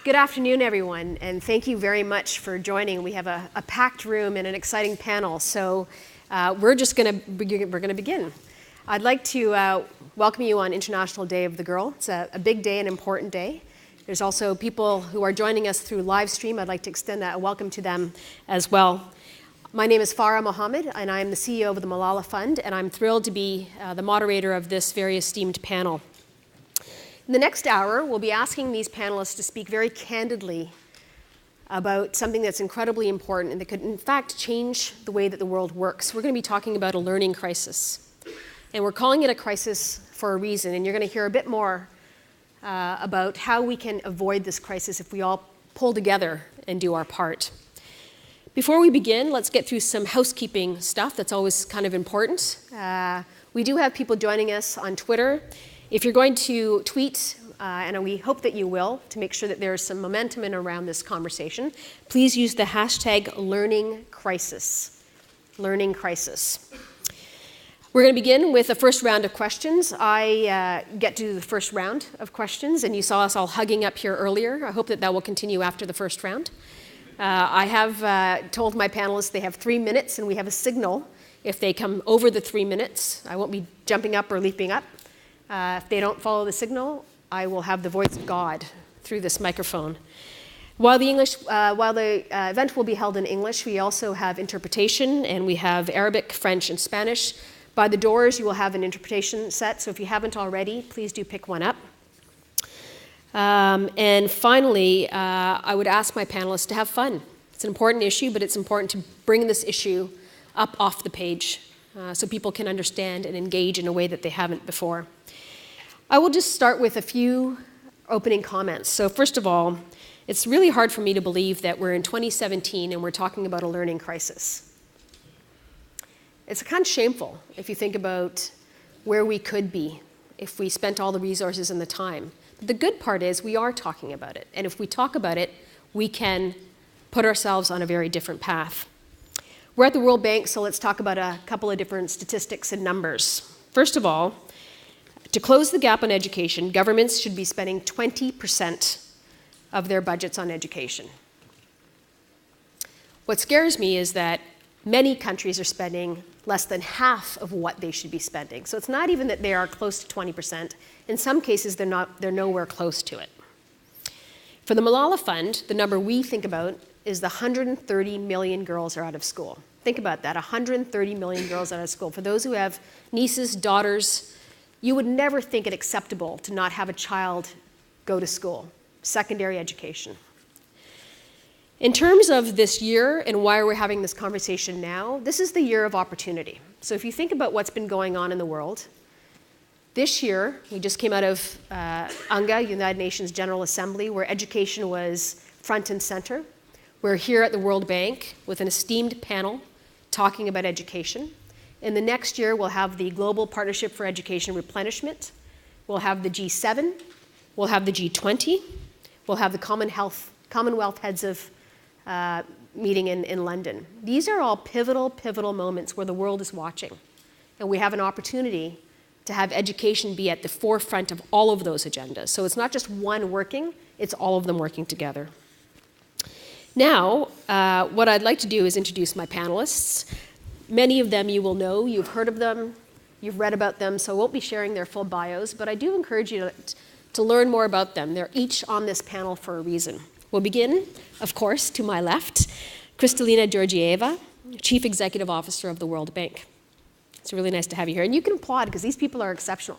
Good afternoon, everyone, and thank you very much for joining. We have a packed room and an exciting panel, so we're going to begin. I'd like to welcome you on International Day of the Girl. It's a big day, an important day. There's also people who are joining us through live stream. I'd like to extend a welcome to them as well. My name is Farah Mohamed, and I'm the CEO of the Malala Fund, and I'm thrilled to be the moderator of this very esteemed panel. In the next hour, we'll be asking these panelists to speak very candidly about something that's incredibly important and that could, in fact, change the way that the world works. We're going to be talking about a learning crisis. And we're calling it a crisis for a reason. And you're going to hear a bit more about how we can avoid this crisis if we all pull together and do our part. Before we begin, let's get through some housekeeping stuff that's always kind of important. We do have people joining us on Twitter. If you're going to tweet, and we hope that you will, to make sure that there's some momentum in around this conversation, please use the hashtag #LearningCrisis. Learning Crisis. We're going to begin with the first round of questions. I get to do the first round of questions, and you saw us all hugging up here earlier. I hope that will continue after the first round. I have told my panelists they have 3 minutes, and we have a signal if they come over the 3 minutes. I won't be jumping up or leaping up. If they don't follow the signal, I will have the voice of God through this microphone. While the event will be held in English, we also have interpretation, and we have Arabic, French, and Spanish. By the doors, you will have an interpretation set, so if you haven't already, please do pick one up. And finally, I would ask my panelists to have fun. It's an important issue, but it's important to bring this issue up off the page so people can understand and engage in a way that they haven't before. I will just start with a few opening comments. So first of all, it's really hard for me to believe that we're in 2017 and we're talking about a learning crisis. It's kind of shameful if you think about where we could be if we spent all the resources and the time. But the good part is we are talking about it. And if we talk about it, we can put ourselves on a very different path. We're at the World Bank, so let's talk about a couple of different statistics and numbers. First of all, to close the gap on education, governments should be spending 20% of their budgets on education. What scares me is that many countries are spending less than half of what they should be spending. So it's not even that they are close to 20%. In some cases, they're nowhere close to it. For the Malala Fund, the number we think about is the 130 million girls are out of school. Think about that, 130 million girls out of school. For those who have nieces, daughters, you would never think it acceptable to not have a child go to school, secondary education. In terms of this year and why we're having this conversation now, this is the year of opportunity. So if you think about what's been going on in the world, this year, we just came out of UNGA, United Nations General Assembly, where education was front and center. We're here at the World Bank with an esteemed panel talking about education. In the next year, we'll have the Global Partnership for Education Replenishment. We'll have the G7. We'll have the G20. We'll have the Commonwealth Heads of meeting in London. These are all pivotal moments where the world is watching. And we have an opportunity to have education be at the forefront of all of those agendas. So it's not just one working, it's all of them working together. Now, what I'd like to do is introduce my panelists. Many of them you will know, you've heard of them, you've read about them, so I won't be sharing their full bios, but I do encourage you to learn more about them. They're each on this panel for a reason. We'll begin, of course, to my left, Kristalina Georgieva, Chief Executive Officer of the World Bank. It's really nice to have you here, and you can applaud because these people are exceptional.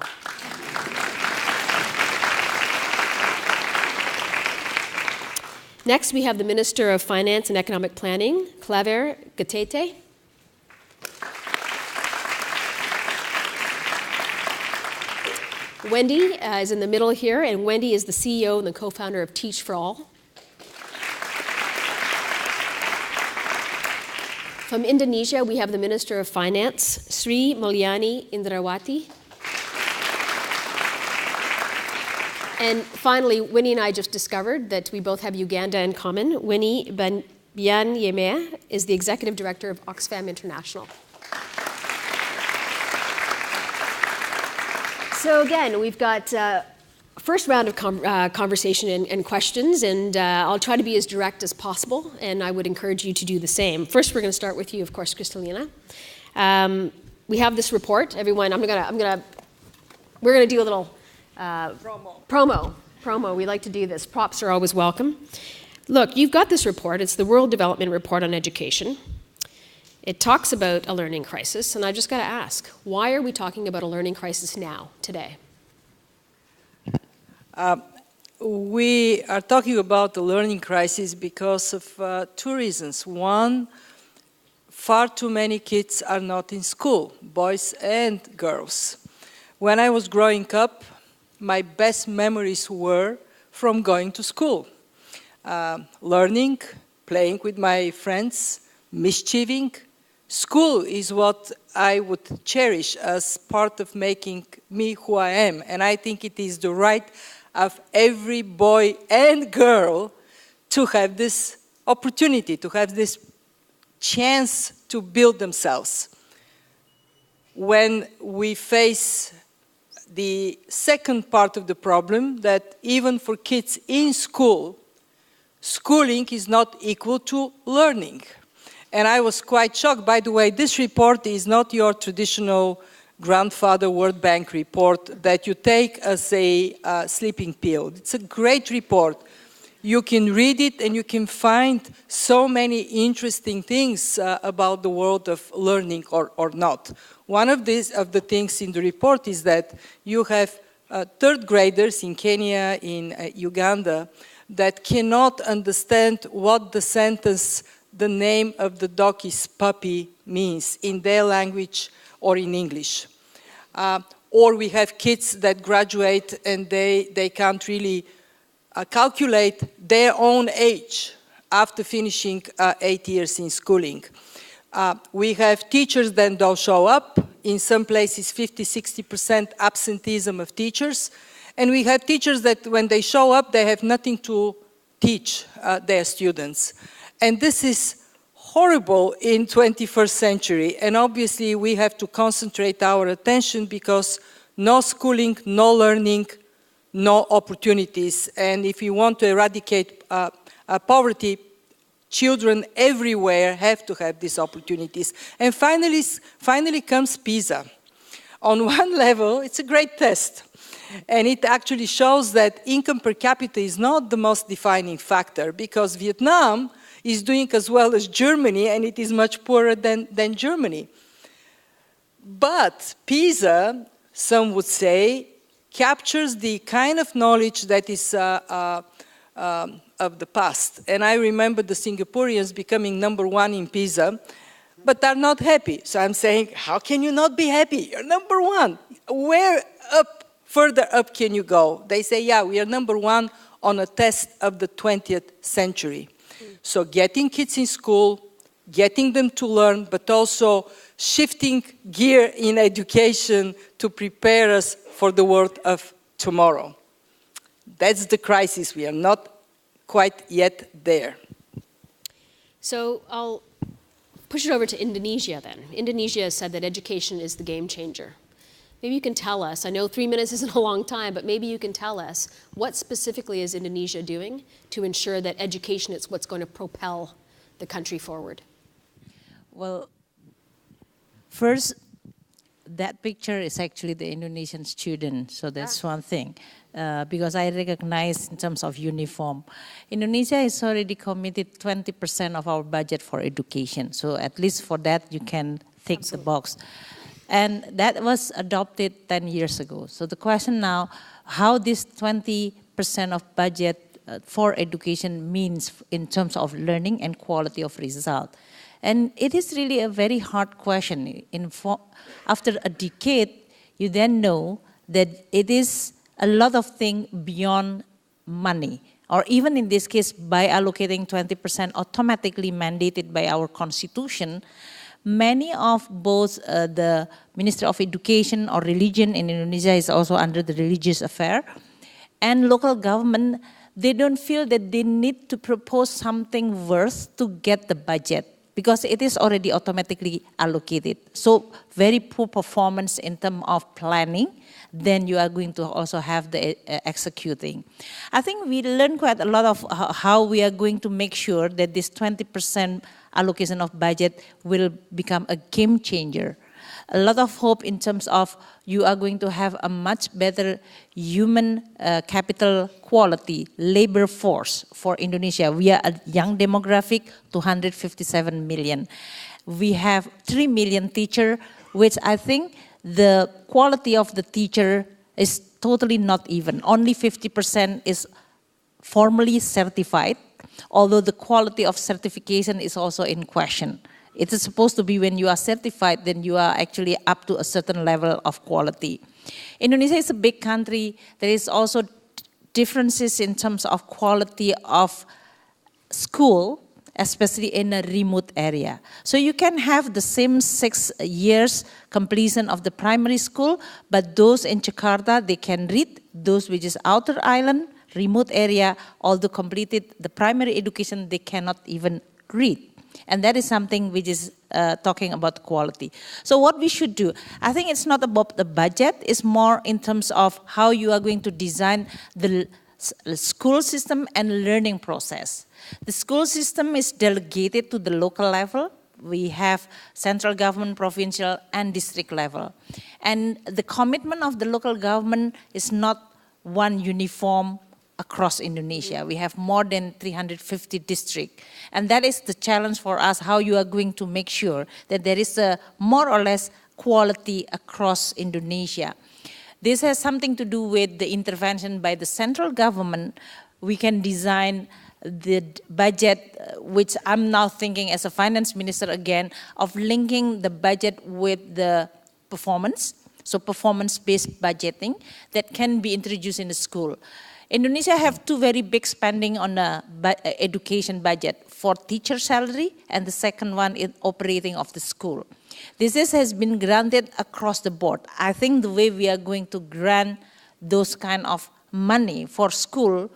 Next, we have the Minister of Finance and Economic Planning, Claver, Gatete. Wendy is in the middle here, and Wendy is the CEO and the co-founder of Teach for All. From Indonesia, we have the Minister of Finance, Sri Mulyani Indrawati. And finally, Winnie and I just discovered that we both have Uganda in common. Winnie Byanyima is the Executive Director of Oxfam International. So again, we've got first round of conversation and questions, and I'll try to be as direct as possible, and I would encourage you to do the same. First, we're going to start with you, of course, Kristalina. We have this report. Everyone, we're going to do a little promo. We like to do this. Props are always welcome. Look, you've got this report. It's the World Development Report on Education. It talks about a learning crisis, and I just got to ask, why are we talking about a learning crisis now, today? We are talking about the learning crisis because of two reasons. One, far too many kids are not in school, boys and girls. When I was growing up, my best memories were from going to school. Learning, playing with my friends, mischieving. School is what I would cherish as part of making me who I am. And I think it is the right of every boy and girl to have this opportunity, to have this chance to build themselves. When we face the second part of the problem, that even for kids in school, schooling is not equal to learning. And I was quite shocked. By the way, this report is not your traditional grandfather World Bank report that you take as a sleeping pill. It's a great report. You can read it and you can find so many interesting things about the world of learning or not. One of the things in the report is that you have third graders in Kenya, in Uganda, that cannot understand what the sentence, the name of the dog is puppy, means in their language or in English. Or we have kids that graduate and they can't really calculate their own age after finishing 8 years in schooling. We have teachers that don't show up. In some places, 50–60% absenteeism of teachers. And we have teachers that when they show up, they have nothing to teach their students. And this is horrible in 21st century. And obviously, we have to concentrate our attention because no schooling, no learning, no opportunities. And if you want to eradicate poverty, children everywhere have to have these opportunities. And finally comes PISA. On one level, it's a great test. And it actually shows that income per capita is not the most defining factor because Vietnam is doing as well as Germany and it is much poorer than Germany. But PISA, some would say, captures the kind of knowledge that is of the past. And I remember the Singaporeans becoming #1 in PISA, but are not happy. So I'm saying, how can you not be happy? You're #1. Where further up can you go? They say, yeah, we are #1 on a test of the 20th century. So getting kids in school, getting them to learn, but also shifting gear in education to prepare us for the world of tomorrow. That's the crisis. We are not quite yet there. So I'll push it over to Indonesia then. Indonesia has said that education is the game changer. Maybe you can tell us, I know 3 minutes isn't a long time, but maybe you can tell us what specifically is Indonesia doing to ensure that education is what's going to propel the country forward? Well, first, that picture is actually the Indonesian student, so that's one thing. Because I recognize in terms of uniform. Indonesia has already committed 20% of our budget for education. So at least for that, you can tick the box. And that was adopted 10 years ago. So the question now, how this 20% of budget for education means in terms of learning and quality of result. And it is really a very hard question. After a decade, you then know that it is a lot of things beyond money, or even in this case, by allocating 20% automatically mandated by our constitution, many of both the Ministry of Education or religion in Indonesia is also under the religious affair, and local government, they don't feel that they need to propose something worth to get the budget because it is already automatically allocated. So very poor performance in terms of planning then you are going to also have the executing. I think we learned quite a lot of how we are going to make sure that this 20% allocation of budget will become a game changer. A lot of hope in terms of you are going to have a much better human capital quality, labor force for Indonesia. We are a young demographic, 257 million. We have 3 million teachers, which I think the quality of the teacher is totally not even. Only 50% is formally certified, although the quality of certification is also in question. It is supposed to be when you are certified, then you are actually up to a certain level of quality. Indonesia is a big country. There is also differences in terms of quality of school, especially in a remote area. So you can have the same 6 years completion of the primary school, but those in Jakarta, they can read. Those which is outer island, remote area, although completed the primary education, they cannot even read. And that is something which is talking about quality. So what we should do, I think it's not about the budget, it's more in terms of how you are going to design the school system and learning process. The school system is delegated to the local level. We have central government, provincial, and district level. And the commitment of the local government is not one uniform across Indonesia. We have more than 350 districts. And that is the challenge for us, how you are going to make sure that there is a more or less quality across Indonesia. This has something to do with the intervention by the central government. We can design the budget, which I'm now thinking as a finance minister again, of linking the budget with the performance. So performance-based budgeting that can be introduced in the school. Indonesia have 2 very big spending on the education budget for teacher salary, and the second one is operating of the school. This has been granted across the board. I think the way we are going to grant those kind of money for school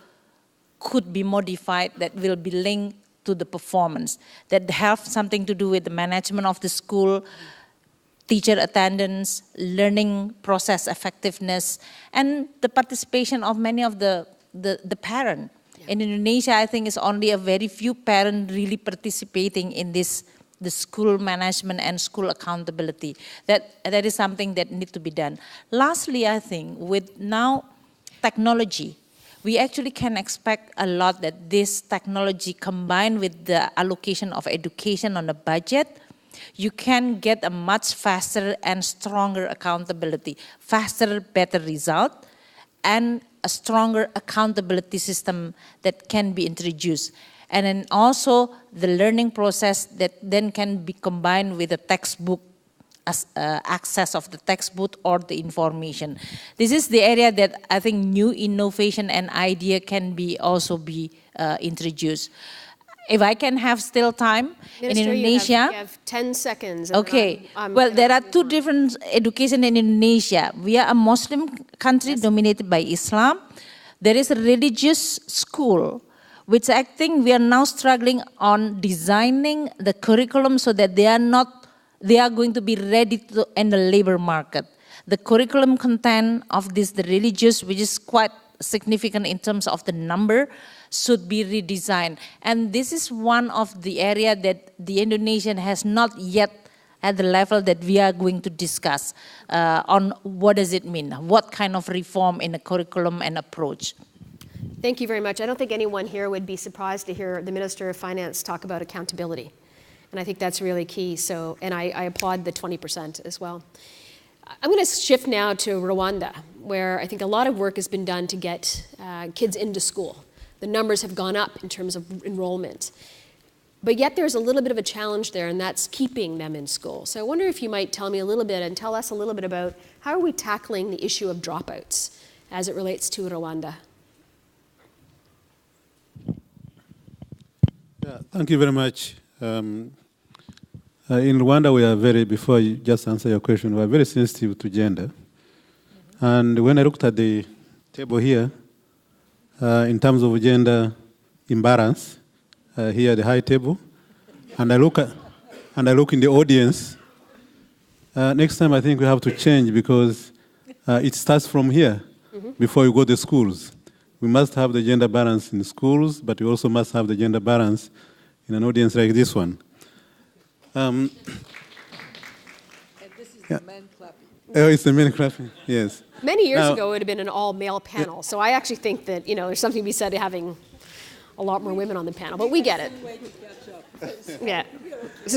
could be modified, that will be linked to the performance, that have something to do with the management of the school, teacher attendance, learning process effectiveness, and the participation of many of the parents. Yeah. In Indonesia, I think it's only a very few parents really participating in this, the school management and school accountability. That is something that needs to be done. Lastly, I think with now technology, we actually can expect a lot that this technology combined with the allocation of education on the budget, you can get a much faster and stronger accountability, faster, better result, and a stronger accountability system that can be introduced. And then also the learning process that then can be combined with the textbook, as access of the textbook or the information. This is the area that I think new innovation and idea can be also be introduced. If I can have still time, Minister, in Indonesia. You have 10 seconds. Okay, well, there are 2 different education in Indonesia. We are a Muslim country dominated by Islam. There is a religious school, which I think we are now struggling on designing the curriculum so that they are going to be ready to in the labor market. The curriculum content of this, the religious, which is quite significant in terms of the number, should be redesigned. And this is one of the area that the Indonesian has not yet at the level that we are going to discuss on what does it mean, what kind of reform in the curriculum and approach. Thank you very much. I don't think anyone here would be surprised to hear the Minister of Finance talk about accountability. And I think that's really key. So, and I applaud the 20% as well. I'm going to shift now to Rwanda, where I think a lot of work has been done to get kids into school. The numbers have gone up in terms of enrollment. But yet there's a little bit of a challenge there, and that's keeping them in school. So I wonder if you might tell me a little bit and tell us a little bit about how are we tackling the issue of dropouts as it relates to Rwanda? Yeah, thank you very much. In Rwanda, we are very, before you just answer your question, we are very sensitive to gender. And when I looked at the table here, in terms of gender imbalance, here at the high table, and I look in the audience, next time I think we have to change because it starts from here before you go to schools. We must have the gender balance in schools, but we also must have the gender balance in an audience like this one. And this is the men clapping. Oh, it's the men clapping, yes. Many years ago, it would have been an all-male panel. So I actually think that, there's something to be said to having a lot more women on the panel, but we get it. Yeah.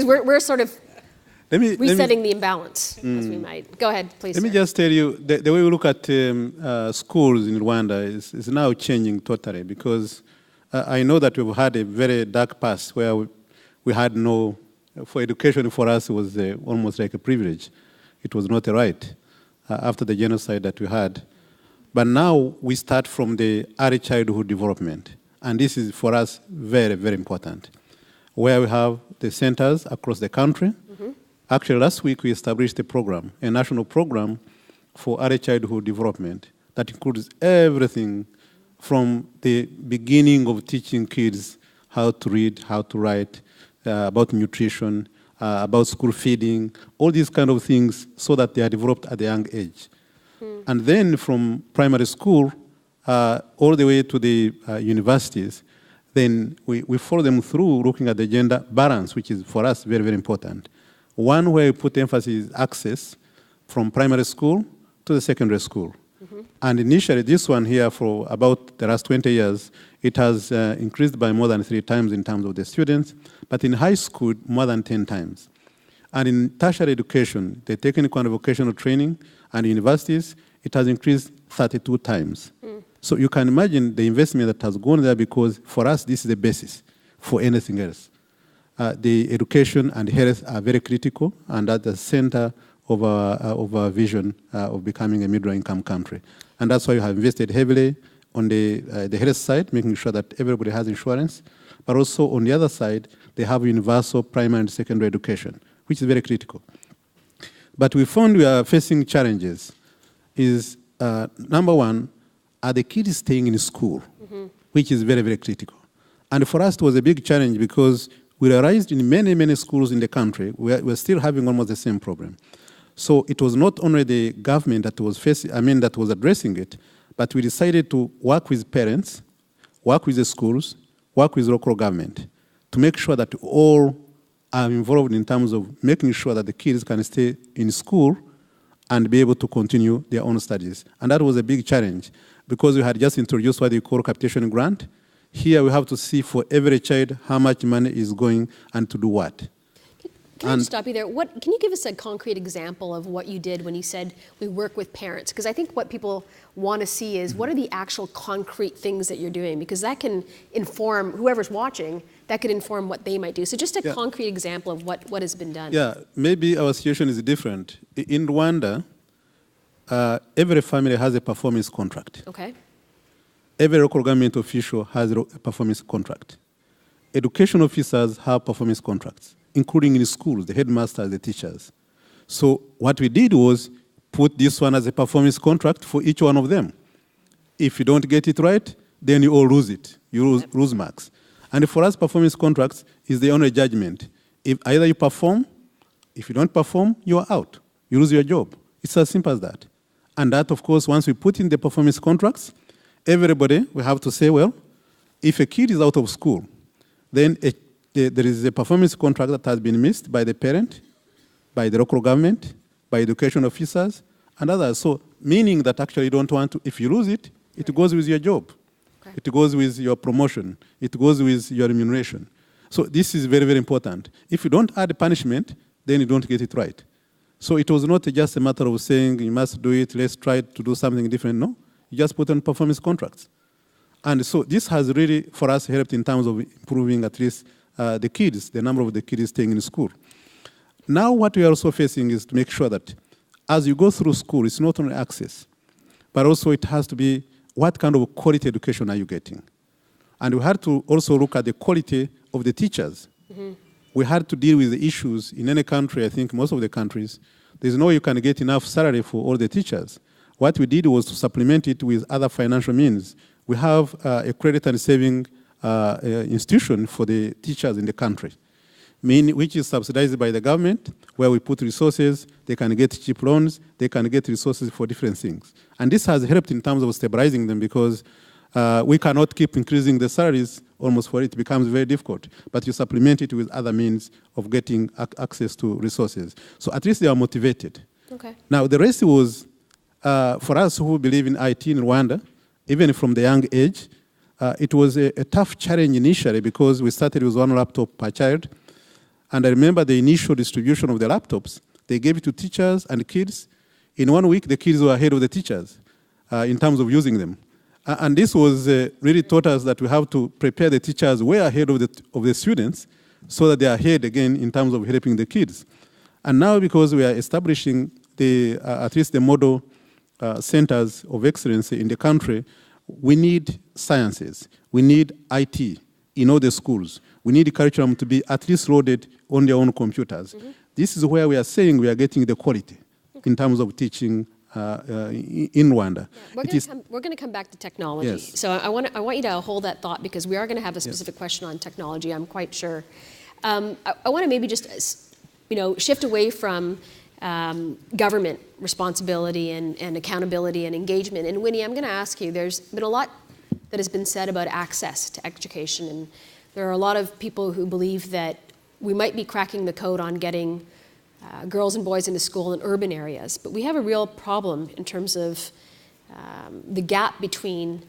We're sort of resetting the imbalance, as we might. Go ahead, please. Let me just tell you, the way we look at schools in Rwanda is now changing totally, because I know that we've had a very dark past where we had no, for education for us it was almost like a privilege. It was not a right after the genocide that we had. But now we start from the early childhood development. And this is for us very, very important, where we have the centers across the country. Actually, last week we established a national program for early childhood development that includes everything from the beginning of teaching kids how to read, how to write, about nutrition, about school feeding, all these kind of things, so that they are developed at a young age. And then from primary school all the way to the universities, then we follow them through looking at the gender balance, which is for us very, very important. One where we put emphasis is access from primary school to the secondary school. And initially, this one here, for about the last 20 years, it has increased by more than 3 times in terms of the students, but in high school, more than 10 times. And in tertiary education, the technical and vocational training and universities, it has increased 32 times. So you can imagine the investment that has gone there, because for us, this is the basis for anything else. The education and health are very critical and at the center of our vision of becoming a middle-income country. And that's why we have invested heavily on the health side, making sure that everybody has insurance, but also on the other side, they have universal primary and secondary education, which is very critical. But we found we are facing challenges. Is number one, are the kids staying in school, which is very, very critical. And for us, it was a big challenge because we realized in many, many schools in the country, we're still having almost the same problem. So it was not only the government that was that was addressing it, but we decided to work with parents, work with the schools, work with local government to make sure that all are involved in terms of making sure that the kids can stay in school and be able to continue their own studies. And that was a big challenge because we had just introduced what we call capitation grant. Here we have to see for every child how much money is going and to do what. Can I just stop you there? Can you give us a concrete example of what you did when you said we work with parents? Because I think what people want to see is what are the actual concrete things that you're doing? Because that can inform whoever's watching, that could inform what they might do. So just a concrete example of what has been done. Yeah, maybe our situation is different. In Rwanda, every family has a performance contract. Okay. Every local government official has a performance contract. Education officers have performance contracts, including in schools, the headmasters, the teachers. So what we did was put this one as a performance contract for each one of them. If you don't get it right, then you all lose it. You lose marks. And for us, performance contracts is the only judgment. If either you perform, if you don't perform, you are out. You lose your job. It's as simple as that. And that, of course, once we put in the performance contracts, everybody, we have to say, well, if a kid is out of school, then there is a performance contract that has been missed by the parent, by the local government, by education officers, and others. So meaning that actually you don't want to, if you lose it, it goes with your job. Okay. It goes with your promotion. It goes with your remuneration. So this is very, very important. If you don't add punishment, then you don't get it right. So it was not just a matter of saying you must do it, let's try to do something different. No, you just put on performance contracts. And so this has really, for us, helped in terms of improving at least the kids, the number of the kids staying in school. Now what we are also facing is to make sure that as you go through school, it's not only access, but also it has to be what kind of quality education are you getting? And we had to also look at the quality of the teachers. Mm-hmm. We had to deal with the issues in any country, I think most of the countries, there's no way you can get enough salary for all the teachers. What we did was to supplement it with other financial means. We have a credit and saving institution for the teachers in the country, which is subsidized by the government, where we put resources, they can get cheap loans, they can get resources for different things. And this has helped in terms of stabilizing them because we cannot keep increasing the salaries almost for it becomes very difficult. But you supplement it with other means of getting access to resources. So at least they are motivated. Okay. Now the rest was, for us who believe in IT in Rwanda, even from the young age, it was a tough challenge initially because we started with 1 laptop per child. And I remember the initial distribution of the laptops. They gave it to teachers and kids. In 1 week, the kids were ahead of the teachers in terms of using them. And this was really taught us that we have to prepare the teachers way ahead of the students so that they are ahead again in terms of helping the kids. And now because we are establishing at least the model centers of excellence in the country, we need sciences, we need IT in all the schools. We need the curriculum to be at least loaded on their own computers. Mm-hmm. This is where we are saying we are getting the quality in terms of teaching in Rwanda. Yeah, we're going to come back to technology. Yes. So I want you to hold that thought because we are going to have a specific question on technology, I'm quite sure. I want to maybe just shift away from government responsibility and accountability and engagement. And Winnie, I'm going to ask you, there's been a lot that has been said about access to education. And there are a lot of people who believe that we might be cracking the code on getting girls and boys into school in urban areas. But we have a real problem in terms of the gap between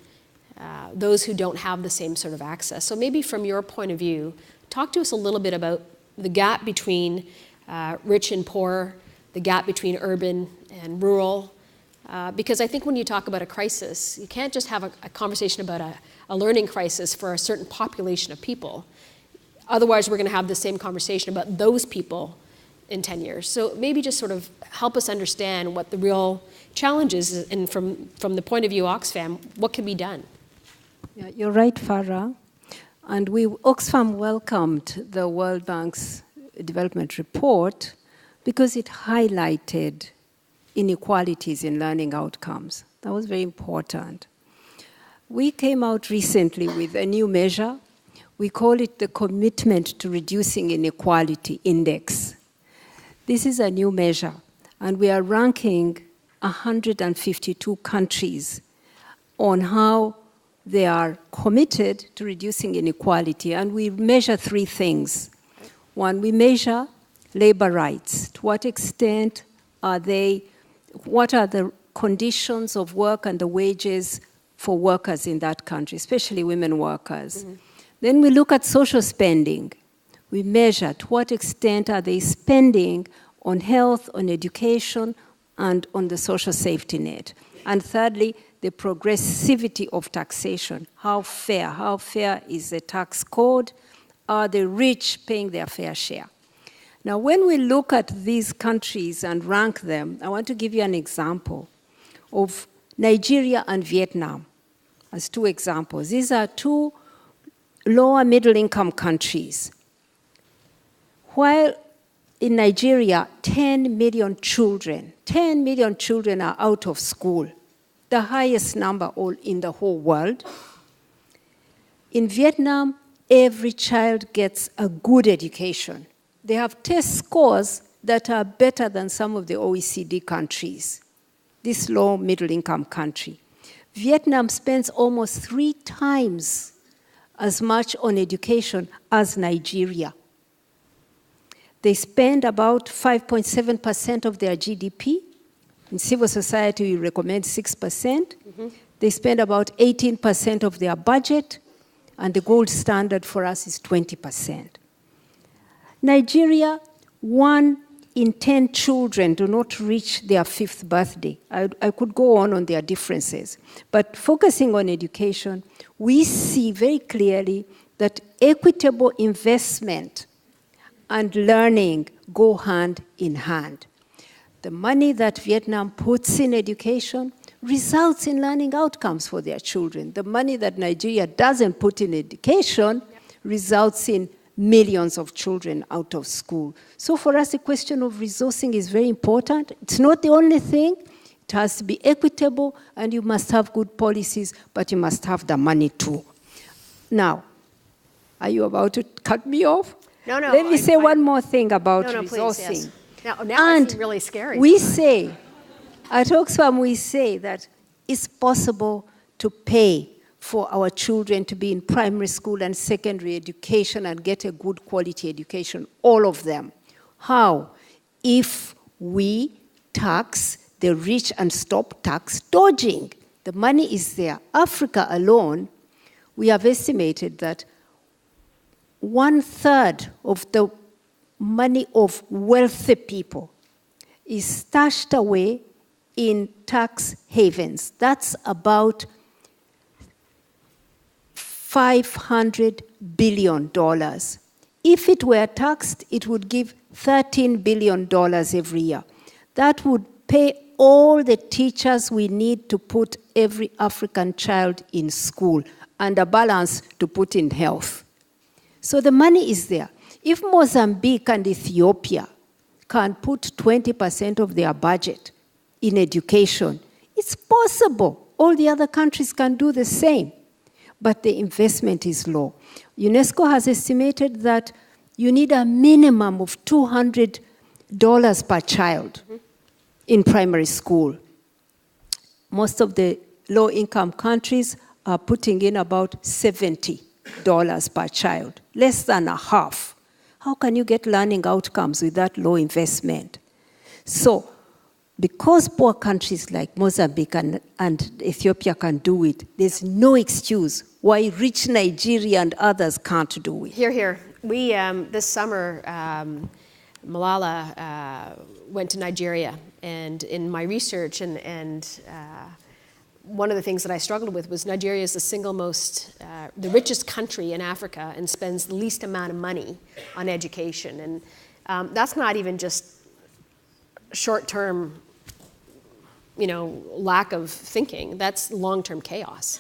those who don't have the same sort of access. So maybe from your point of view, talk to us a little bit about the gap between rich and poor, the gap between urban and rural. Because I think when you talk about a crisis, you can't just have a conversation about a learning crisis for a certain population of people. Otherwise, we're going to have the same conversation about those people in 10 years. So maybe just sort of help us understand what the real challenge is, and from the point of view of Oxfam, what can be done? Yeah, you're right, Farah. And Oxfam welcomed the World Bank's development report because it highlighted inequalities in learning outcomes. That was very important. We came out recently with a new measure. We call it the Commitment to Reducing Inequality Index. This is a new measure, and we are ranking 152 countries on how they are committed to reducing inequality, and we measure 3 things. One, we measure labor rights. To what extent are what are the conditions of work and the wages for workers in that country, especially women workers? Mm-hmm. Then we look at social spending. We measure to what extent are they spending on health, on education, and on the social safety net. And thirdly, the progressivity of taxation. How fair is the tax code? Are the rich paying their fair share? Now, when we look at these countries and rank them, I want to give you an example of Nigeria and Vietnam as 2 examples. These are 2 lower middle income countries. While in Nigeria, 10 million children are out of school, the highest number in the whole world. In Vietnam, every child gets a good education. They have test scores that are better than some of the OECD countries, this low middle income country. Vietnam spends almost 3 times as much on education as Nigeria. They spend about 5.7% of their GDP. In civil society, we recommend 6%. Mm-hmm. They spend about 18% of their budget, and the gold standard for us is 20%. Nigeria, 1 in 10 children do not reach their 5th birthday. I could go on their differences. But focusing on education, we see very clearly that equitable investment and learning go hand in hand. The money that Vietnam puts in education results in learning outcomes for their children. The money that Nigeria doesn't put in education results in millions of children out of school. So for us, the question of resourcing is very important. It's not the only thing. It has to be equitable, and you must have good policies, but you must have the money too. Now, are you about to cut me off? No, no. Let me say one more thing about no, resourcing. please, yes. Now And it's really scary. we say, at Oxfam, we say that it's possible to pay for our children to be in primary school and secondary education and get a good quality education, all of them. How? If we tax the rich and stop tax dodging. The money is there. Africa alone, we have estimated that 1/3 of the money of wealthy people is stashed away in tax havens. That's about $500 billion. If it were taxed, it would give $13 billion every year. That would pay all the teachers we need to put every African child in school and a balance to put in health. So the money is there. If Mozambique and Ethiopia can put 20% of their budget in education, it's possible. All the other countries can do the same. But the investment is low. UNESCO has estimated that you need a minimum of $200 per child in primary school. Most of the low-income countries are putting in about $70 per child, less than a half. How can you get learning outcomes with that low investment? So, because poor countries like Mozambique and Ethiopia can do it, there's no excuse why rich Nigeria and others can't do it. Here, here. We, this summer, Malala went to Nigeria, and in my research, one of the things that I struggled with was Nigeria is the single most, the richest country in Africa and spends the least amount of money on education. And that's not even just short-term, lack of thinking. That's long-term chaos.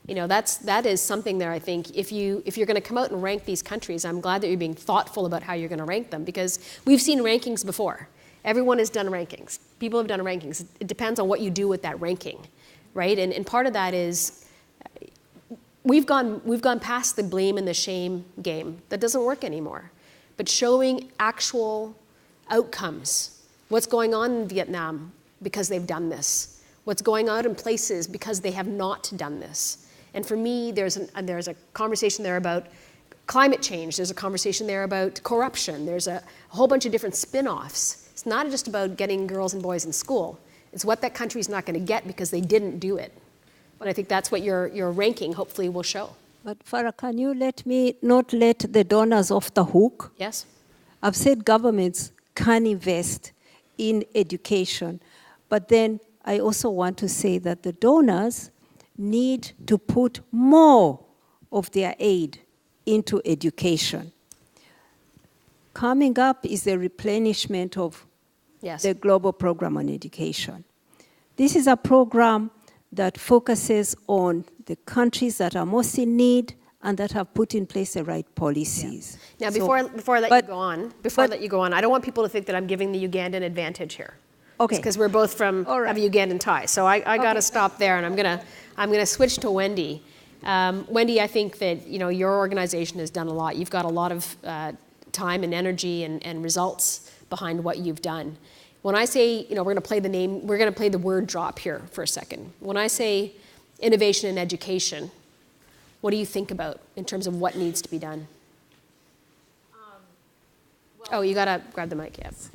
That is something there. I think if you're going to come out and rank these countries, I'm glad that you're being thoughtful about how you're going to rank them, because we've seen rankings before. Everyone has done rankings. People have done rankings. It depends on what you do with that ranking, right? And part of that is we've gone past the blame and the shame game. That doesn't work anymore. But showing actual outcomes, what's going on in Vietnam because they've done this, what's going on in places because they have not done this. And for me, there's a conversation there about climate change. There's a conversation there about corruption. There's a whole bunch of different spin-offs. It's not just about getting girls and boys in school. It's what that country's not going to get because they didn't do it. But I think that's what your ranking hopefully will show. But Farah, can you not let the donors off the hook? Yes. I've said governments can invest in education, but then I also want to say that the donors need to put more of their aid into education. Coming up is the replenishment of the Global Program on Education. This is a program that focuses on the countries that are most in need and that have put in place the right policies. Yeah. Now, before I let you go on, I don't want people to think that I'm giving the Ugandan advantage here. Okay. Because we're both have a Ugandan tie. So I got to stop there, and I'm gonna switch to Wendy. Wendy, I think that your organization has done a lot. You've got a lot of time and energy and results behind what you've done. When I say, we're going to play the word drop here for a second. When I say innovation in education, what do you think about in terms of what needs to be done? You got to grab the mic, yes.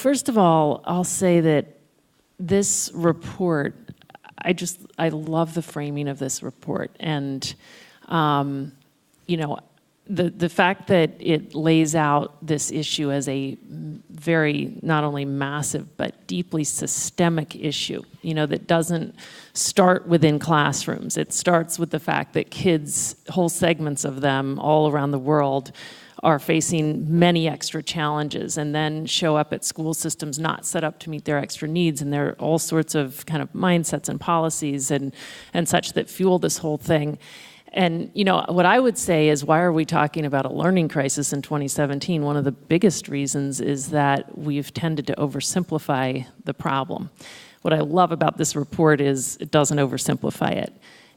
First of all, I'll say that this report, I love the framing of this report. And, the fact that it lays out this issue as a very, not only massive, but deeply systemic issue, that doesn't start within classrooms. It starts with the fact that kids, whole segments of them all around the world, are facing many extra challenges and then show up at school systems not set up to meet their extra needs. And there are all sorts of kind of mindsets and policies and such that fuel this whole thing. And, what I would say is, why are we talking about a learning crisis in 2017? One of the biggest reasons is that we've tended to oversimplify the problem. What I love about this report is it doesn't oversimplify it.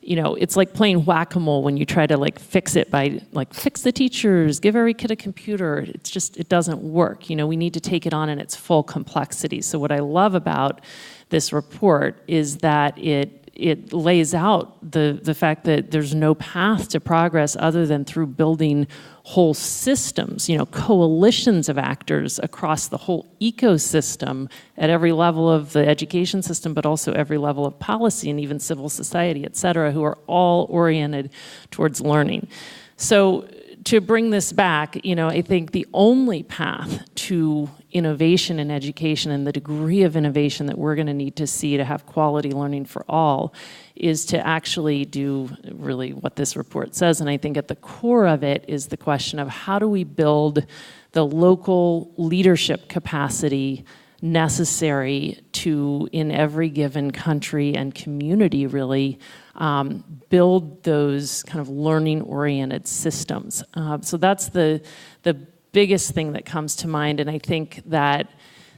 it's like playing whack-a-mole when you try to like fix it by like fix the teachers, give every kid a computer. It's just, it doesn't work. We need to take it on in its full complexity. So what I love about this report is that it lays out the fact that there's no path to progress other than through building whole systems, coalitions of actors across the whole ecosystem at every level of the education system, but also every level of policy and even civil society, et cetera, who are all oriented towards learning. So to bring this back, I think the only path to innovation in education and the degree of innovation that we're going to need to see to have quality learning for all is to actually do really what this report says. And I think at the core of it is the question of how do we build the local leadership capacity necessary to, in every given country and community really, build those kind of learning-oriented systems. So that's the biggest thing that comes to mind, and I think that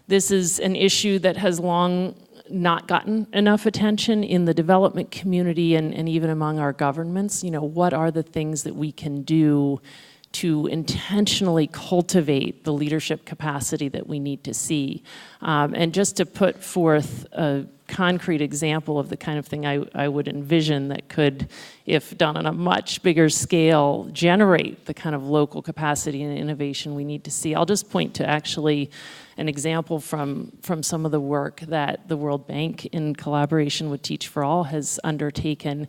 this is an issue that has long not gotten enough attention in the development community and even among our governments. What are the things that we can do to intentionally cultivate the leadership capacity that we need to see? And just to put forth a concrete example of the kind of thing I would envision that could, if done on a much bigger scale, generate the kind of local capacity and innovation we need to see. I'll just point to actually an example from some of the work that the World Bank in collaboration with Teach for All has undertaken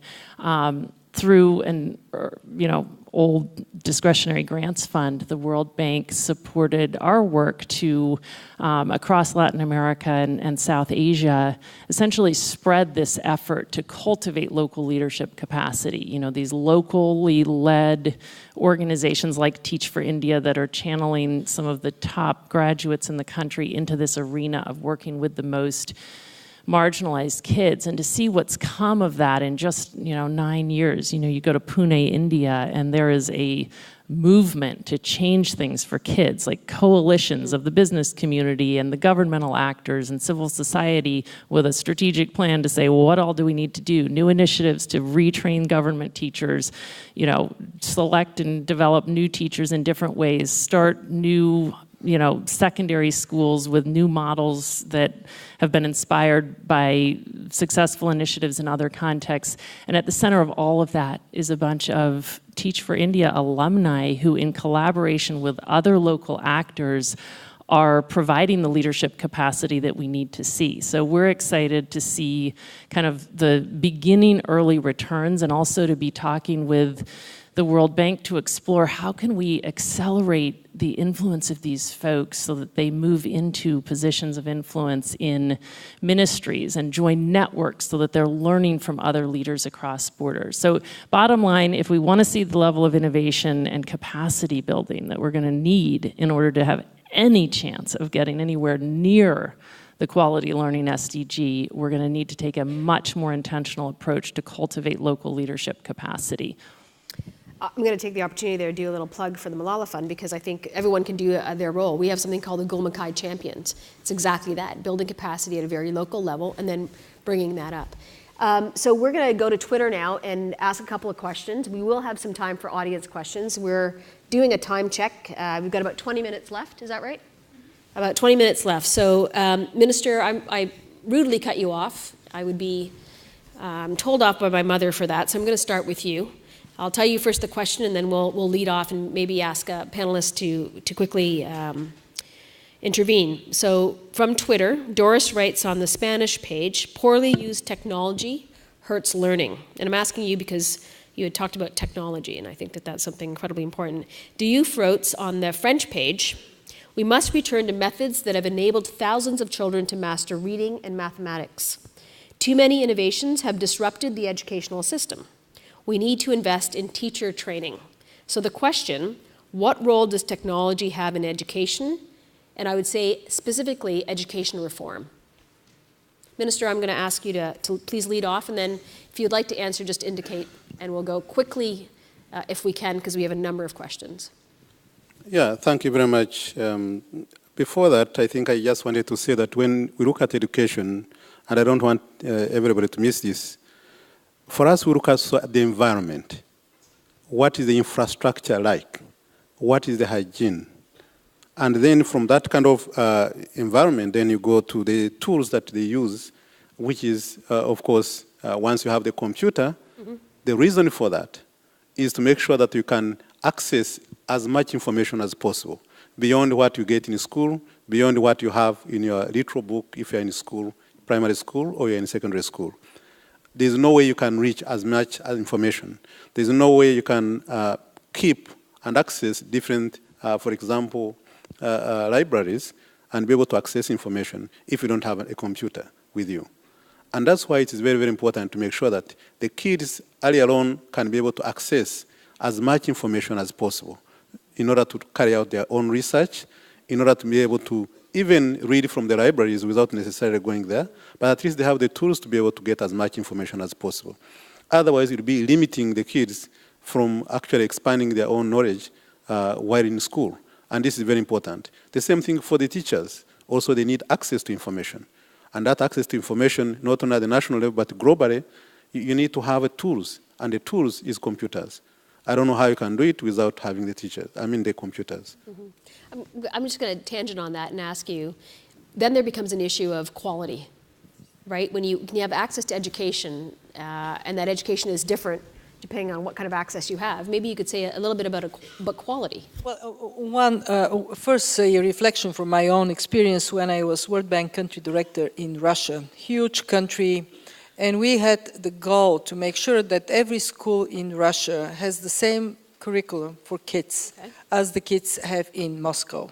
through an old discretionary grants fund. The World Bank supported our work to, across Latin America and South Asia, essentially spread this effort to cultivate local leadership capacity. These locally led organizations like Teach for India that are channeling some of the top graduates in the country into this arena of working with the most marginalized kids, and to see what's come of that in just 9 years. You go to Pune, India, and there is a movement to change things for kids, like coalitions of the business community and the governmental actors and civil society with a strategic plan to say, well, what all do we need to do? New initiatives to retrain government teachers, select and develop new teachers in different ways, start new secondary schools with new models that have been inspired by successful initiatives in other contexts. And at the center of all of that is a bunch of Teach for India alumni who, in collaboration with other local actors, are providing the leadership capacity that we need to see. So we're excited to see kind of the beginning early returns, and also to be talking with the World Bank to explore how can we accelerate the influence of these folks so that they move into positions of influence in ministries and join networks so that they're learning from other leaders across borders. So bottom line, if we want to see the level of innovation and capacity building that we're going to need in order to have any chance of getting anywhere near the quality learning SDG, we're going to need to take a much more intentional approach to cultivate local leadership capacity. I'm going to take the opportunity there to do a little plug for the Malala Fund, because I think everyone can do their role. We have something called the Gulmakai Champions. It's exactly that, building capacity at a very local level and then bringing that up. So we're going to go to Twitter now and ask a couple of questions. We will have some time for audience questions. We're doing a time check. We've got about 20 minutes left. Is that right? About 20 minutes left. So, Minister, I rudely cut you off. I would be told off by my mother for that. So I'm going to start with you. I'll tell you first the question, and then we'll lead off and maybe ask a panelist to quickly intervene. So from Twitter, Doris writes on the Spanish page, poorly used technology hurts learning. And I'm asking you because you had talked about technology, and I think that that's something incredibly important. Diouf wrote on the French page, we must return to methods that have enabled thousands of children to master reading and mathematics. Too many innovations have disrupted the educational system. We need to invest in teacher training. So the question, what role does technology have in education? And I would say specifically education reform. Minister, I'm going to ask you to please lead off, and then if you'd like to answer, just indicate, and we'll go quickly if we can, because we have a number of questions. Yeah, thank you very much. Before that, I think I just wanted to say that when we look at education, and I don't want everybody to miss this, For us, we look at the environment. What is the infrastructure like? What is the hygiene? And then from that kind of environment, then you go to the tools that they use, which is, of course, once you have the computer, the reason for that is to make sure that you can access as much information as possible, beyond what you get in school, beyond what you have in your retro book if you're in school, primary school, or you're in secondary school. There's no way you can reach as much as information. There's no way you can keep and access different, for example, libraries and be able to access information if you don't have a computer with you. And that's why it is very, very important to make sure that the kids earlier on can be able to access as much information as possible in order to carry out their own research, in order to be able to even read from the libraries without necessarily going there, but at least they have the tools to be able to get as much information as possible. Otherwise, it will be limiting the kids from actually expanding their own knowledge while in school. And this is very important. The same thing for the teachers. Also, they need access to information. And that access to information, not only at the national level, but globally, you need to have tools. And the tools is computers. I don't know how you can do it without having the computers. I'm just going to tangent on that and ask you, then there becomes an issue of quality, right? When you have access to education, and that education is different depending on what kind of access you have, maybe you could say a little bit about quality. Well, first a reflection from my own experience when I was World Bank country director in Russia, huge country, and we had the goal to make sure that every school in Russia has the same curriculum for kids as the kids have in Moscow.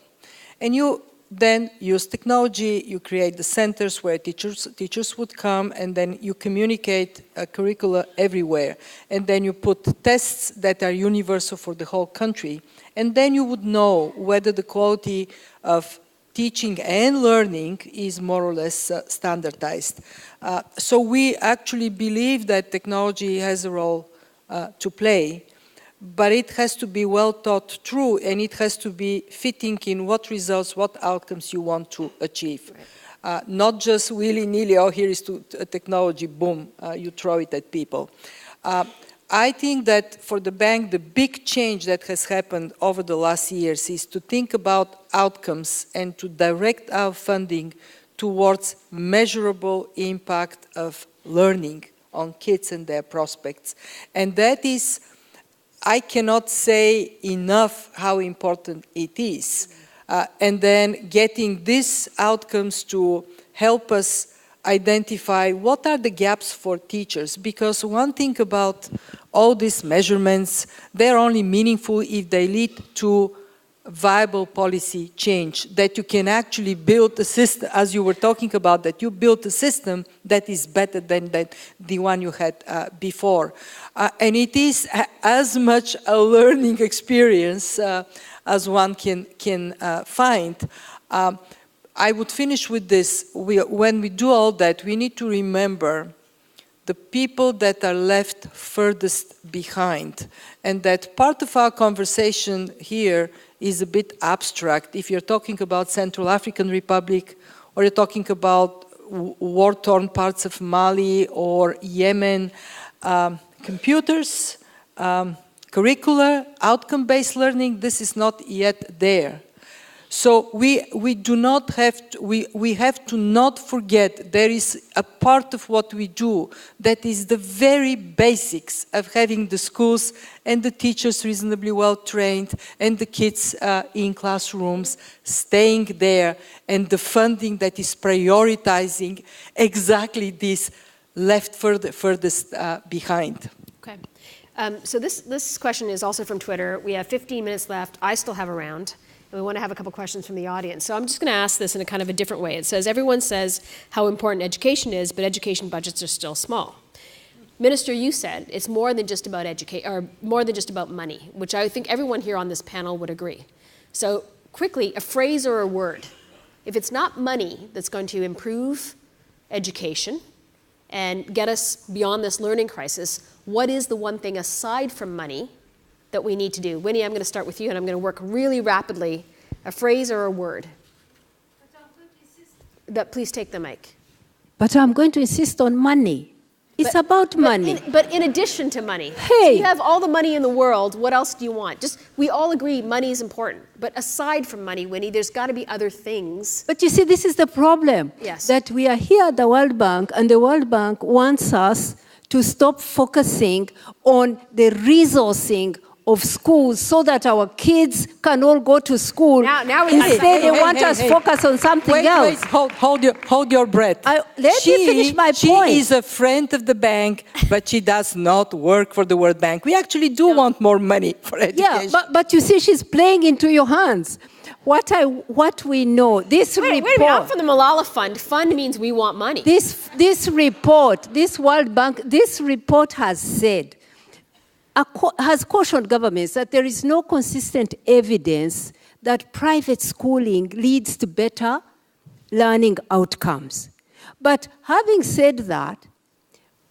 And you then use technology, you create the centers where teachers would come, and then you communicate a curricula everywhere. And then you put tests that are universal for the whole country. And then you would know whether the quality of teaching and learning is more or less standardized. So we actually believe that technology has a role to play, but it has to be well thought through, and it has to be fitting in what results, what outcomes you want to achieve. Right. Not just willy-nilly, oh, here is technology, boom, you throw it at people. I think that for the bank, the big change that has happened over the last years is to think about outcomes and to direct our funding towards measurable impact of learning on kids and their prospects. And that is, I cannot say enough how important it is. And then getting these outcomes to help us identify what are the gaps for teachers. Because one thing about all these measurements, they're only meaningful if they lead to viable policy change, that you can actually build a system, as you were talking about, that you build a system that is better than the one you had before. And it is as much a learning experience as one can find. I would finish with this. When we do all that, we need to remember the people that are left furthest behind. And that part of our conversation here is a bit abstract. If you're talking about Central African Republic, or you're talking about war-torn parts of Mali or Yemen, computers, curricula, outcome-based learning, this is not yet there. So we do not have to, we have to not forget there is a part of what we do that is the very basics of having the schools and the teachers reasonably well trained and the kids in classrooms staying there, and the funding that is prioritizing exactly this left furthest behind. Okay. So this question is also from Twitter. We have 15 minutes left. I still have a round. And we want to have a couple questions from the audience. So I'm just going to ask this in a kind of a different way. It says, everyone says how important education is, but education budgets are still small. Minister, you said it's more than just about more than just about money, which I think everyone here on this panel would agree. So quickly, a phrase or a word. If it's not money that's going to improve education and get us beyond this learning crisis, what is the one thing aside from money that we need to do? Winnie, I'm going to start with you, and I'm going to work really rapidly. A phrase or a word. Please take the mic. But I'm going to insist on money. It's about money. But in addition to money, Hey. so you have all the money in the world. What else do you want? We all agree money is important. But aside from money, Winnie, there's got to be other things. But you see, this is the problem. Yes. That we are here at the World Bank, and the World Bank wants us to stop focusing on the resourcing of schools so that our kids can all go to school. Now we Instead, they want us to focus on something else. Hold your breath. Let me finish my point. She is a friend of the bank, but she does not work for the World Bank. We actually do want more money for education. Yeah, but you see, she's playing into your hands. What we know, this Wait a report. minute, I'm from the Malala Fund. Fund means we want money. This report, this World Bank, this report has said, has cautioned governments that there is no consistent evidence that private schooling leads to better learning outcomes. But having said that,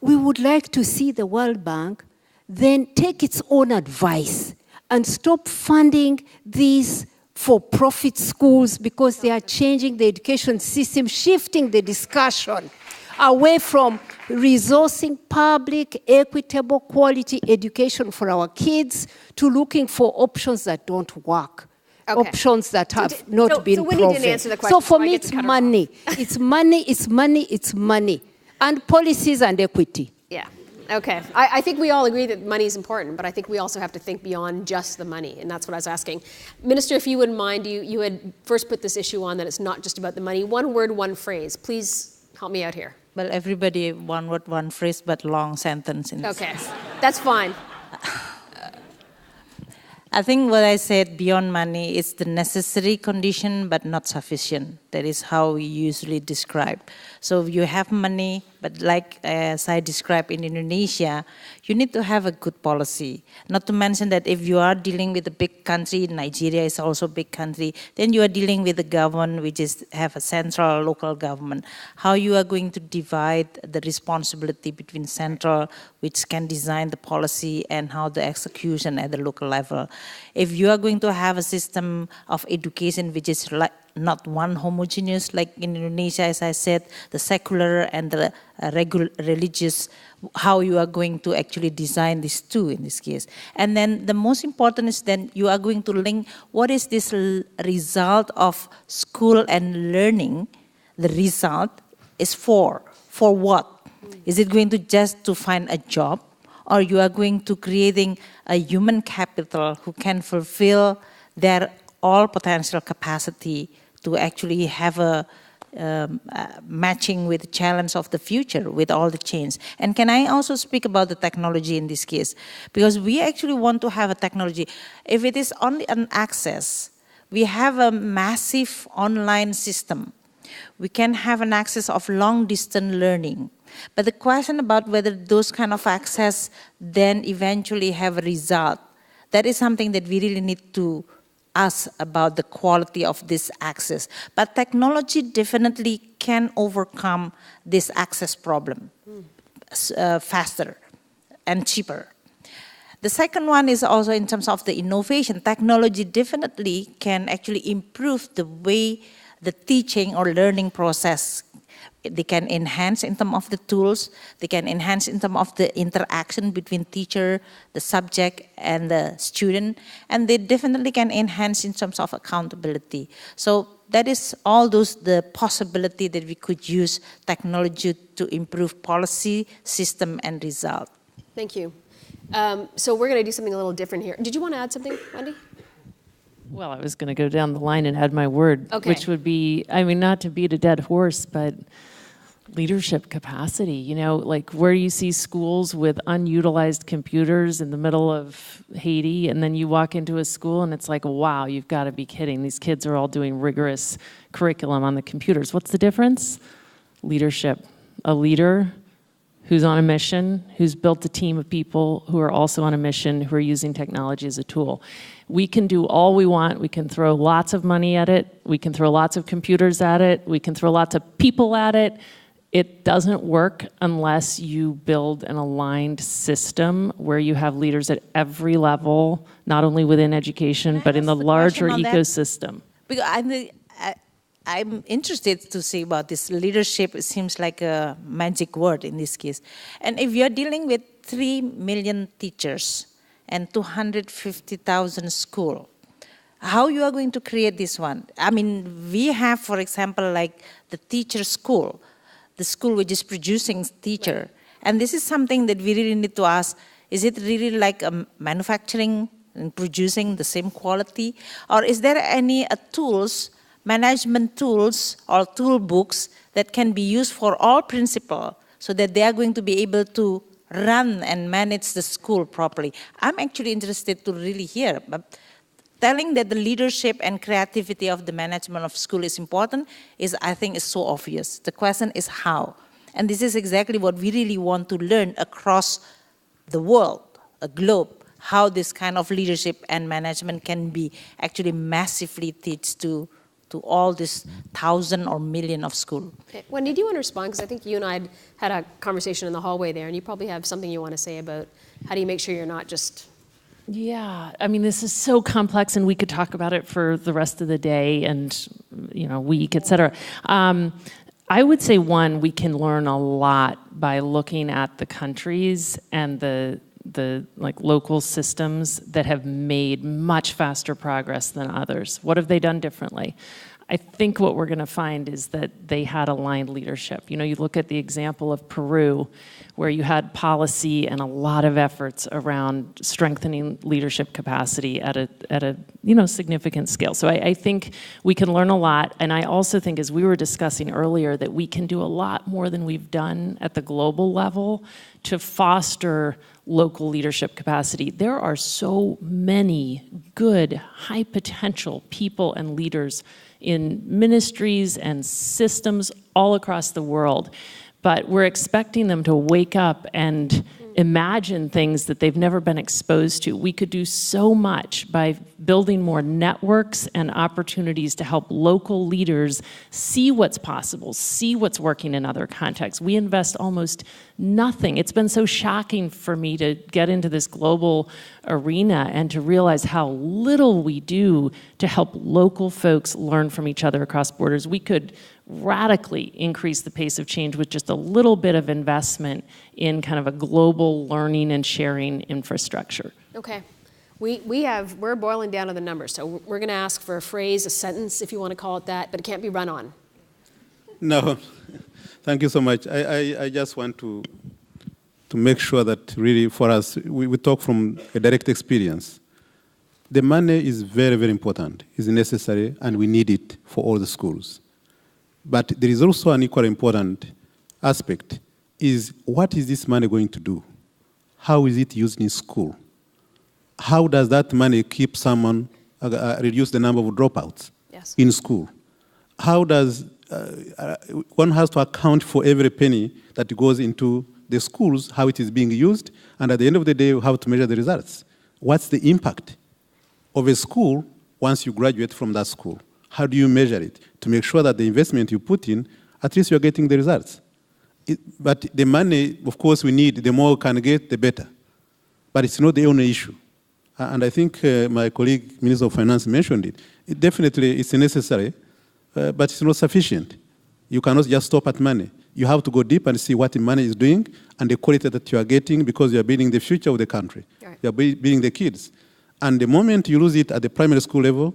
we would like to see the World Bank then take its own advice and stop funding these for-profit schools because they are changing the education system, shifting the discussion away from resourcing public, equitable, quality education for our kids to looking for options that don't work. Okay. Options that have not been Winnie proven. didn't answer the question, So for so I me, get to it's cut her money. It's money, it's money, it's money. And policies and equity. Yeah. Okay. I think we all agree that money is important, but I think we also have to think beyond just the money, and that's what I was asking. Minister, if you wouldn't mind, you had first put this issue on that it's not just about the money. One word, one phrase. Please help me out here. Well, everybody one word, one phrase, but long sentence. Okay, that's fine. I think what I said beyond money is the necessary condition, but not sufficient. That is how we usually describe. So you have money, but like as I described in Indonesia, you need to have a good policy. Not to mention that if you are dealing with a big country, Nigeria is also a big country, then you are dealing with a government which is have a central, local government. How you are going to divide the responsibility between central, which can design the policy, and how the execution at the local level. If you are going to have a system of education which is like not one homogeneous, like in Indonesia, as I said, the secular and the religious, how you are going to actually design these two in this case. And then the most important is then you are going to link what is this result of school and learning. The result is for what? Is it going to just to find a job? Or you are going to creating a human capital who can fulfill their all potential capacity to actually have a matching with the challenge of the future with all the change. And can I also speak about the technology in this case? Because we actually want to have a technology. If it is only an access, we have a massive online system. We can have an access of long distance learning. But the question about whether those kind of access then eventually have a result, that is something that we really need to ask about the quality of this access. But technology definitely can overcome this access problem faster and cheaper. The second one is also in terms of the innovation. Technology definitely can actually improve the way the teaching or learning process. They can enhance in terms of the tools, they can enhance in terms of the interaction between teacher, the subject, and the student, and they definitely can enhance in terms of accountability. So that is all those, the possibility that we could use technology to improve policy, system, and result. Thank you. So we're going to do something a little different here. Did you want to add something, Wendy? Well, I was going to go down the line and add my word, which would be, I mean, not to beat a dead horse, but leadership capacity, you know, like where you see schools with unutilized computers in the middle of Haiti, and then you walk into a school and it's like, wow, you've got to be kidding. These kids are all doing rigorous curriculum on the computers. What's the difference? Leadership. A leader who's on a mission, who's built a team of people who are also on a mission, who are using technology as a tool. We can do all we want. We can throw lots of money at it. We can throw lots of computers at it. We can throw lots of people at it. It doesn't work unless you build an aligned system where you have leaders at every level, not only within education, but in the larger ecosystem. Because I'm interested to see about this leadership. It seems like a magic word in this case. And if you're dealing with 3 million teachers and 250,000 schools, how you are going to create this one? I mean, we have, for example, like the teacher school, the school which is producing teacher. And this is something that we really need to ask, is it really like a manufacturing and producing the same quality? Or is there any tools, management tools or tool books that can be used for all principals so that they are going to be able to run and manage the school properly? I'm actually interested to really hear. But telling that the leadership and creativity of the management of school is important is, I think, is so obvious. The question is how. And this is exactly what we really want to learn across the world, a globe, how this kind of leadership and management can be actually massively teach to all this 1,000 or million of schools. Okay. Wendy, do you want to respond? Because I think you and I had a conversation in the hallway there, and you probably have something you want to say about how do you make sure you're not just... Yeah, I mean, this is so complex, and we could talk about it for the rest of the day and, week, et cetera. I would say, one, we can learn a lot by looking at the countries and the local systems that have made much faster progress than others. What have they done differently? I think what we're going to find is that they had aligned leadership. You look at the example of Peru, where you had policy and a lot of efforts around strengthening leadership capacity at a significant scale. So I think we can learn a lot, and I also think, as we were discussing earlier, that we can do a lot more than we've done at the global level to foster local leadership capacity. There are so many good, high potential people and leaders in ministries and systems all across the world, but we're expecting them to wake up and imagine things that they've never been exposed to. We could do so much by building more networks and opportunities to help local leaders see what's possible, see what's working in other contexts. We invest almost nothing. It's been so shocking for me to get into this global arena and to realize how little we do to help local folks learn from each other across borders. We could radically increase the pace of change with just a little bit of investment in kind of a global learning and sharing infrastructure. Okay. We're boiling down to the numbers, so we're going to ask for a phrase, a sentence, if you want to call it that, but it can't be run on. No, thank you so much. I just want to make sure that really for us, we talk from a direct experience. The money is very, very important, is necessary, and we need it for all the schools. But there is also an equally important aspect, is what is this money going to do? How is it used in school? How does that money keep someone, reduce the number of dropouts in school? How does, one has to account for every penny that goes into the schools, how it is being used, and at the end of the day, we have to measure the results. What's the impact of a school once you graduate from that school? How do you measure it to make sure that the investment you put in, at least you're getting the results? But the money, of course, we need, the more we can get, the better. But it's not the only issue. And I think my colleague, Minister of Finance, mentioned it. It definitely is necessary, but it's not sufficient. You cannot just stop at money. You have to go deep and see what the money is doing and the quality that you are getting, because you are building the future of the country. Right. You are building the kids. And the moment you lose it at the primary school level,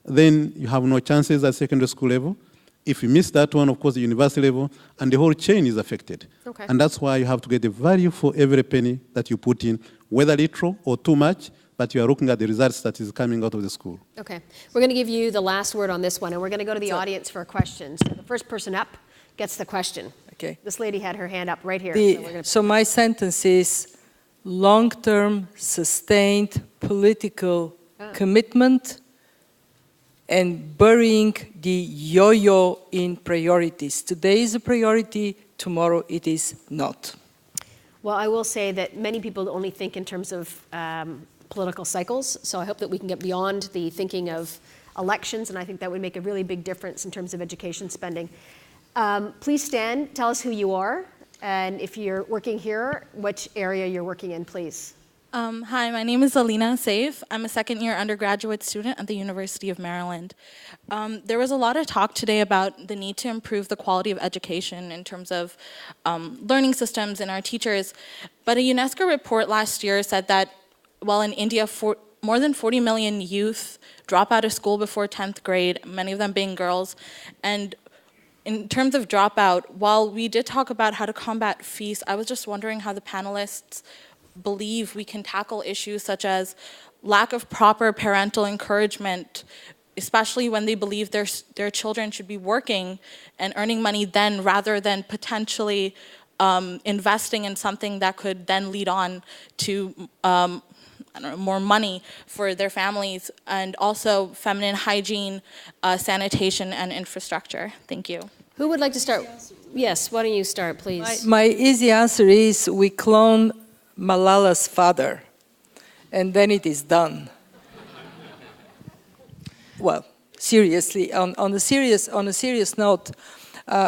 then you have no chances at secondary school level. If you miss that one, of course, the university level, and the whole chain is affected. Okay. And that's why you have to get the value for every penny that you put in, whether little or too much, but you are looking at the results that is coming out of the school. Okay. We're going to give you the last word on this one, and we're going to go to the audience for questions. So the first person up gets the question. Okay. This lady had her hand up right here. So my sentence is long-term, sustained political commitment and burying the yo-yo in priorities. Today is a priority, tomorrow it is not. Well, I will say that many people only think in terms of political cycles, so I hope that we can get beyond the thinking of elections, and I think that would make a really big difference in terms of education spending. Please stand, tell us who you are, and if you're working here, which area you're working in, please. Hi, my name is Alina Saif. I'm a second-year undergraduate student at the University of Maryland. There was a lot of talk today about the need to improve the quality of education in terms of learning systems and our teachers. But a UNESCO report last year said that, while in India, more than 40 million youth drop out of school before 10th grade, many of them being girls. And in terms of dropout, while we did talk about how to combat fees, I was just wondering how the panelists believe we can tackle issues such as lack of proper parental encouragement, especially when they believe their children should be working and earning money then, rather than potentially investing in something that could then lead on to I don't know, more money for their families, and also feminine hygiene, sanitation, and infrastructure. Thank you. Who would like to start? Yes, why don't you start, please? My easy answer is we clone Malala's father, and then it is done. Well, seriously, on a serious note,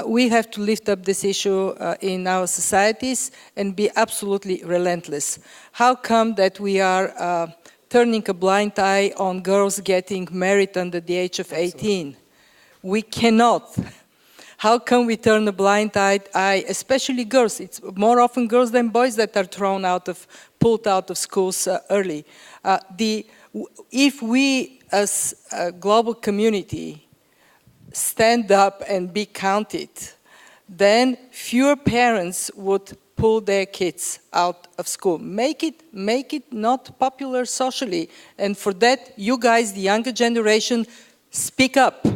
we have to lift up this issue in our societies and be absolutely relentless. How come that we are turning a blind eye on girls getting married under the age of 18? We cannot. How can we turn a blind eye, especially girls? It's more often girls than boys that are pulled out of schools early. If we, as a global community, stand up and be counted, then fewer parents would pull their kids out of school. Make it not popular socially. And for that, you guys, the younger generation, speak up.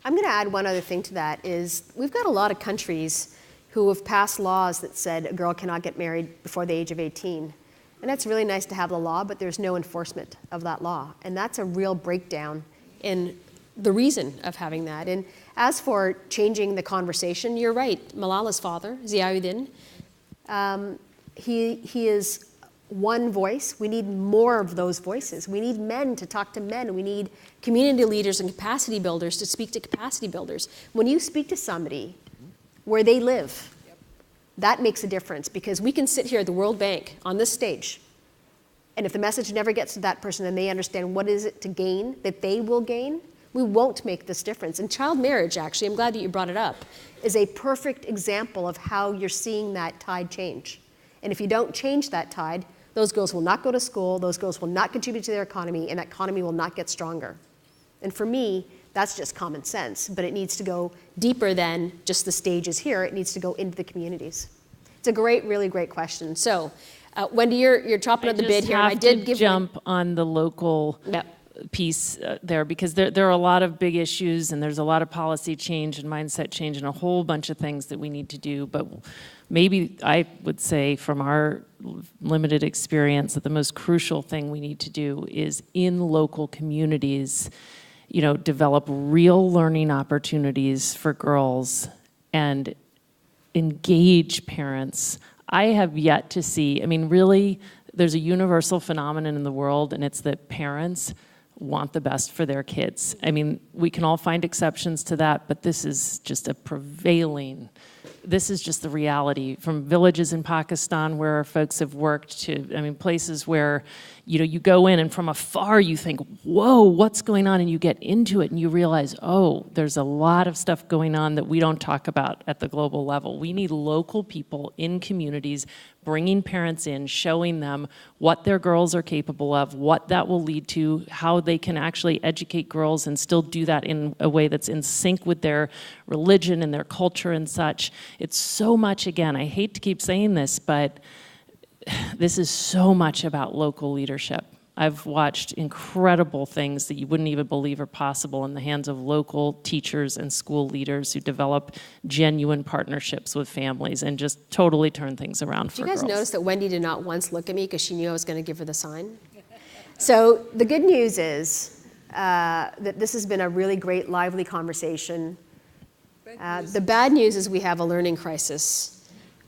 I'm going to add one other thing to that is we've got a lot of countries who have passed laws that said a girl cannot get married before the age of 18. And that's really nice to have the law, but there's no enforcement of that law. And that's a real breakdown in the reason of having that. And as for changing the conversation, you're right. Malala's father, Ziauddin, he is one voice. We need more of those voices. We need men to talk to men. We need community leaders and capacity builders to speak to capacity builders. When you speak to somebody where they live, that makes a difference, because we can sit here at the World Bank on this stage, and if the message never gets to that person and they understand what is it to gain, that they will gain, we won't make this difference. And child marriage, actually, I'm glad that you brought it up, is a perfect example of how you're seeing that tide change. And if you don't change that tide, those girls will not go to school, those girls will not contribute to their economy, and that economy will not get stronger. And for me, that's just common sense, but it needs to go deeper than just the stages here. It needs to go into the communities. It's a really great question. So, Wendy, you're chopping at the bit here. I did jump on the local piece there, because there are a lot of big issues, and there's a lot of policy change and mindset change and a whole bunch of things that we need to do. But maybe I would say, from our limited experience, that the most crucial thing we need to do is, in local communities, develop real learning opportunities for girls and engage parents. I have yet to see, really, there's a universal phenomenon in the world, and it's that parents want the best for their kids. We can all find exceptions to that, but this is just this is just the reality. From villages in Pakistan where our folks have worked to, places where, you go in and from afar you think, whoa, what's going on? And you get into it and you realize, oh, there's a lot of stuff going on that we don't talk about at the global level. We need local people in communities bringing parents in, showing them what their girls are capable of, what that will lead to, how they can actually educate girls and still do that in a way that's in sync with their religion and their culture and such. It's so much, again, I hate to keep saying this, but this is so much about local leadership. I've watched incredible things that you wouldn't even believe are possible in the hands of local teachers and school leaders who develop genuine partnerships with families and just totally turn things around for girls. Did you guys notice that Wendy did not once look at me because she knew I was going to give her the sign? So the good news is that this has been a really great, lively conversation. The bad news is we have a learning crisis.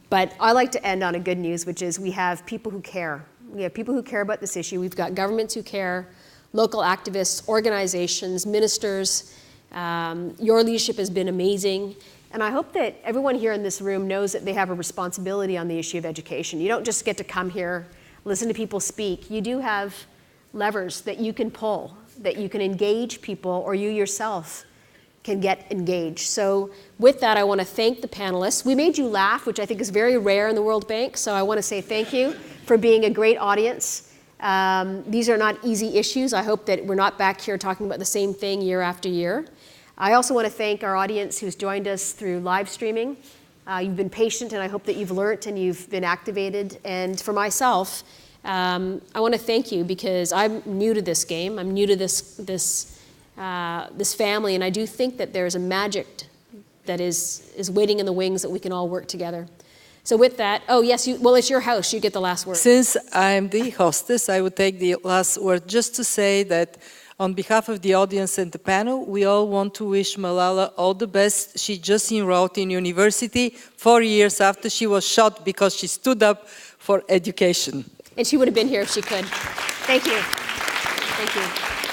But I like to end on a good news, which is we have people who care. We have people who care about this issue. We've got governments who care, local activists, organizations, ministers. Your leadership has been amazing. And I hope that everyone here in this room knows that they have a responsibility on the issue of education. You don't just get to come here listen to people speak. You do have levers that you can pull, that you can engage people, or you yourself can get engaged. So with that, I want to thank the panelists. We made you laugh, which I think is very rare in the World Bank, so I want to say thank you for being a great audience. These are not easy issues. I hope that we're not back here talking about the same thing year after year. I also want to thank our audience who's joined us through live streaming. You've been patient, and I hope that you've learned and you've been activated. And for myself, I want to thank you because I'm new to this game. I'm new to this family, and I do think that there's a magic that is waiting in the wings that we can all work together. So with that, oh yes, well, it's your house. You get the last word. Since I'm the hostess, I would take the last word just to say that on behalf of the audience and the panel, we all want to wish Malala all the best. She just enrolled in university 4 years after she was shot because she stood up for education. And she would have been here if she could. Thank you. Thank you.